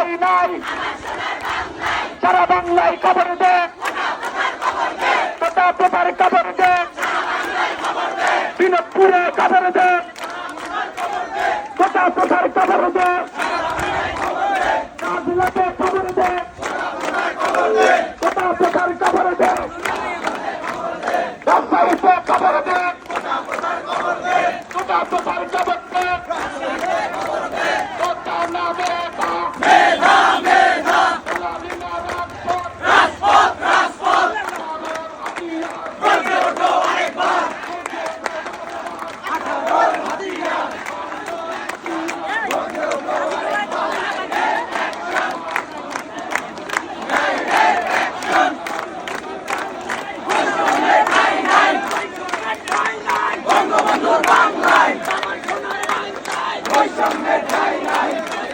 ঠাই নাই, সারা বাংলায় খবর দে, গোটা প্রচার খবর দে, বিনোদপুরে খবর দে, গোটা প্রচার খবর দে, নাজিলাতে খবর দে, গোটা প্রচার খবর দে, রাজশাহীতে খবর দে, গোটা প্রচার খবর দে, গোটা নামে